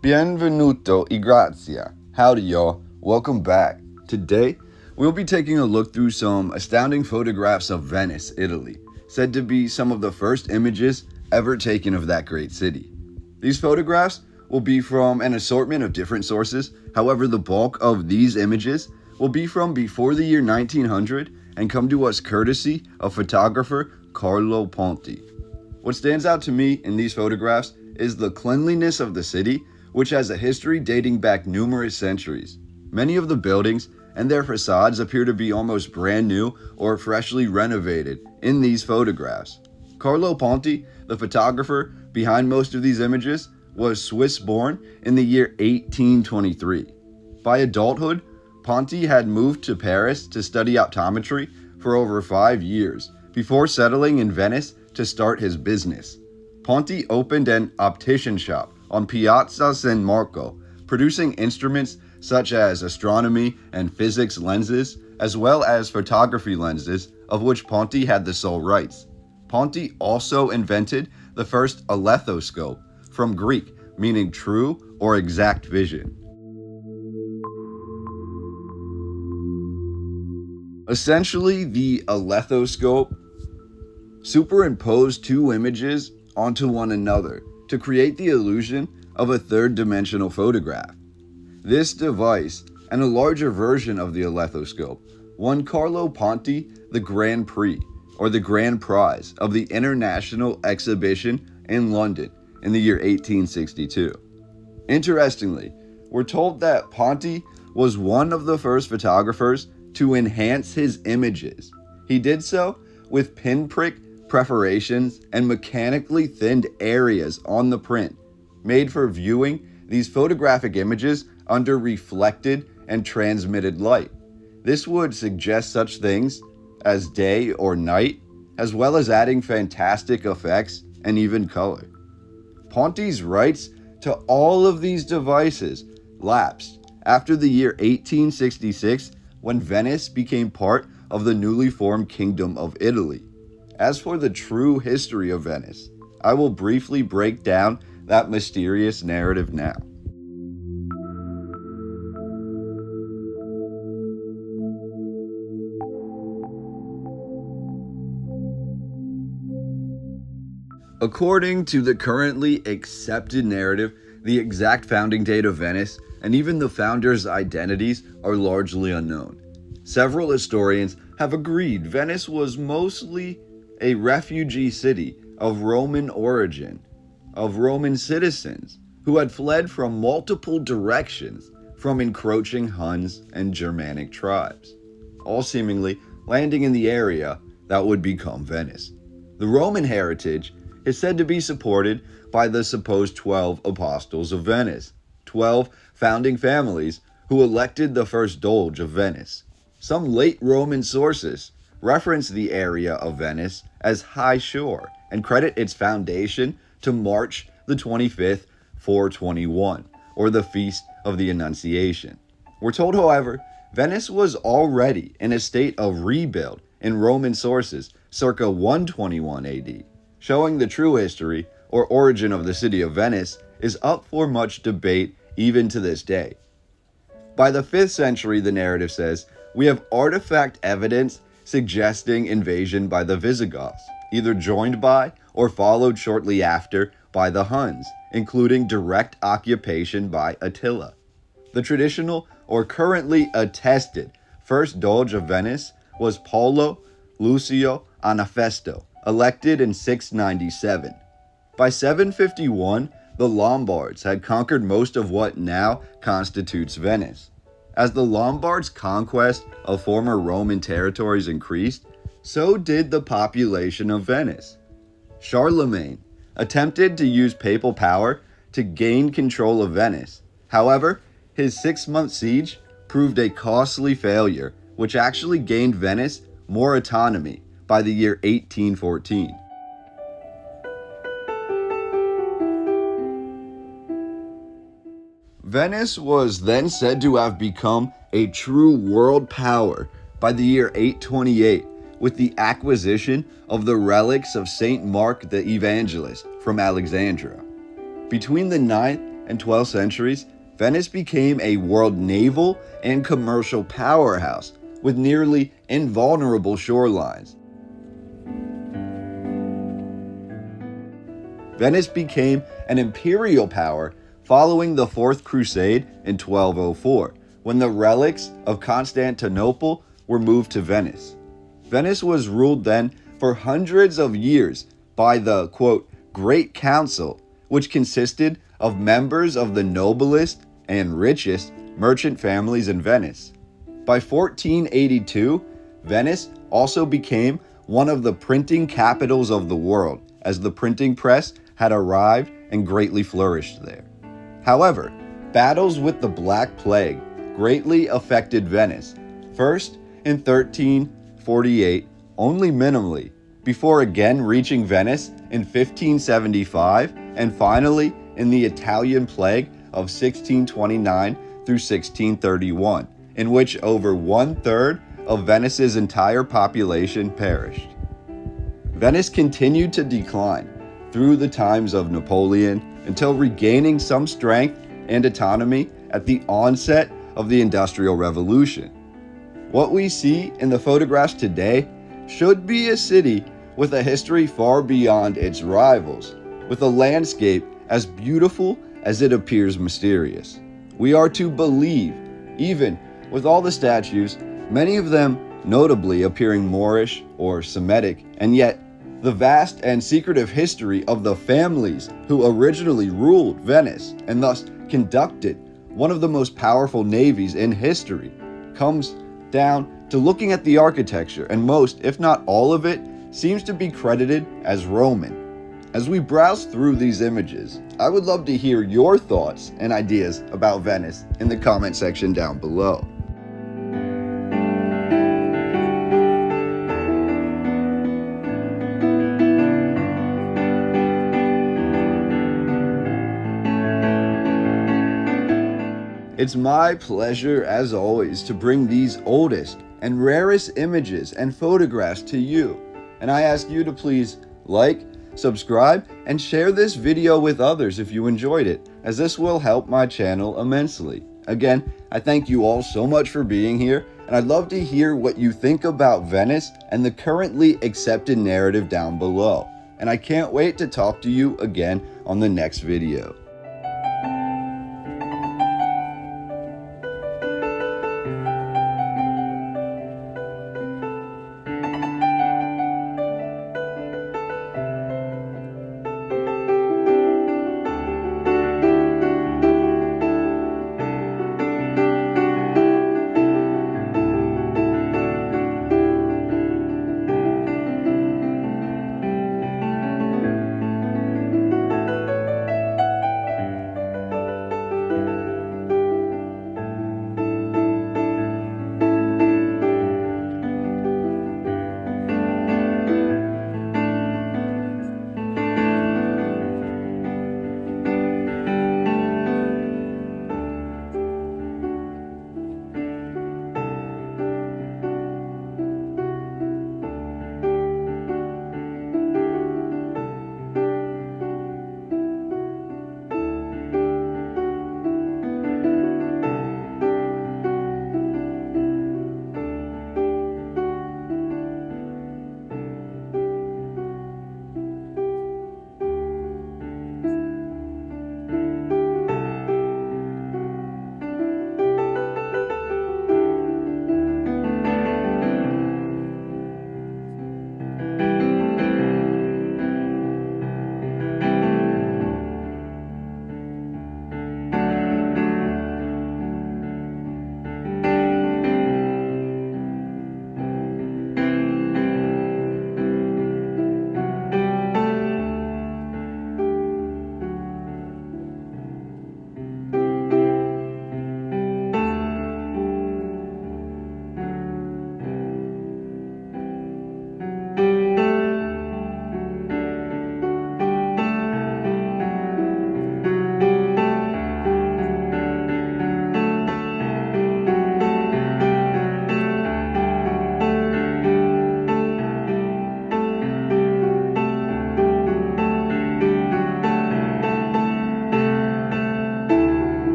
Bienvenuto y grazie. Howdy, y'all. Welcome back. Today, we'll be taking a look through some astounding photographs of Venice, Italy, said to be some of the first images ever taken of that great city. These photographs will be from an assortment of different sources. However, the bulk of these images will be from before the year 1900 and come to us courtesy of photographer Carlo Ponti. What stands out to me in these photographs is the cleanliness of the city, which has a history dating back numerous centuries. Many of the buildings and their facades appear to be almost brand new or freshly renovated in these photographs. Carlo Ponti, the photographer behind most of these images, was Swiss-born in the year 1823. By adulthood, Ponti had moved to Paris to study optometry for over 5 years before settling in Venice to start his business. Ponti opened an optician shop on Piazza San Marco, producing instruments such as astronomy and physics lenses, as well as photography lenses, of which Ponti had the sole rights. Ponti also invented the first Alethoscope, from Greek, meaning true or exact vision. Essentially, the Alethoscope superimposed two images onto one another to create the illusion of a third-dimensional photograph. This device, and a larger version of the Alethoscope, won Carlo Ponti the Grand Prix, or the Grand Prize, of the International Exhibition in London in the year 1862. Interestingly, we're told that Ponti was one of the first photographers to enhance his images. He did so with pinprick perforations and mechanically thinned areas on the print, made for viewing these photographic images under reflected and transmitted light. This would suggest such things as day or night, as well as adding fantastic effects and even color. Ponti's rights to all of these devices lapsed after the year 1866, when Venice became part of the newly formed Kingdom of Italy. As for the true history of Venice, I will briefly break down that mysterious narrative now. According to the currently accepted narrative, the exact founding date of Venice and even the founders' identities are largely unknown. Several historians have agreed Venice was mostly a refugee city of Roman origin, of Roman citizens who had fled from multiple directions from encroaching Huns and Germanic tribes, all seemingly landing in the area that would become Venice. The Roman heritage is said to be supported by the supposed 12 apostles of Venice, 12 founding families who elected the first Doge of Venice. Some late Roman sources reference the area of Venice as High Shore and credit its foundation to March the 25th, 421, or the Feast of the Annunciation. We're told, however, Venice was already in a state of rebuild in Roman sources circa 121 AD. Showing the true history or origin of the city of Venice is up for much debate even to this day. By the 5th century, the narrative says, we have artifact evidence suggesting invasion by the Visigoths, either joined by or followed shortly after by the Huns, including direct occupation by Attila. The traditional or currently attested first Doge of Venice was Paolo Lucio Anafesto, elected in 697. By 751, the Lombards had conquered most of what now constitutes Venice. As the Lombards' conquest of former Roman territories increased, so did the population of Venice. Charlemagne attempted to use papal power to gain control of Venice. However, his 6-month siege proved a costly failure, which actually gained Venice more autonomy by the year 1814. Venice was then said to have become a true world power by the year 828 with the acquisition of the relics of Saint Mark the Evangelist from Alexandria. Between the 9th and 12th centuries, Venice became a world naval and commercial powerhouse with nearly invulnerable shorelines. Venice became an imperial power following the Fourth Crusade in 1204, when the relics of Constantinople were moved to Venice. Venice was ruled then for hundreds of years by the, quote, Great Council, which consisted of members of the noblest and richest merchant families in Venice. By 1482, Venice also became one of the printing capitals of the world, as the printing press had arrived and greatly flourished there. However, battles with the Black Plague greatly affected Venice, first in 1348, only minimally, before again reaching Venice in 1575, and finally in the Italian Plague of 1629 through 1631, in which over 1/3 of Venice's entire population perished. Venice continued to decline through the times of Napoleon until regaining some strength and autonomy at the onset of the Industrial Revolution. What we see in the photographs today should be a city with a history far beyond its rivals, with a landscape as beautiful as it appears mysterious. We are to believe, even with all the statues, many of them notably appearing Moorish or Semitic, and yet the vast and secretive history of the families who originally ruled Venice and thus conducted one of the most powerful navies in history comes down to looking at the architecture, and most, if not all of it, seems to be credited as Roman. As we browse through these images, I would love to hear your thoughts and ideas about Venice in the comment section down below. It's my pleasure, as always, to bring these oldest and rarest images and photographs to you. And I ask you to please like, subscribe, and share this video with others if you enjoyed it, as this will help my channel immensely. Again, I thank you all so much for being here, and I'd love to hear what you think about Venice and the currently accepted narrative down below. And I can't wait to talk to you again on the next video.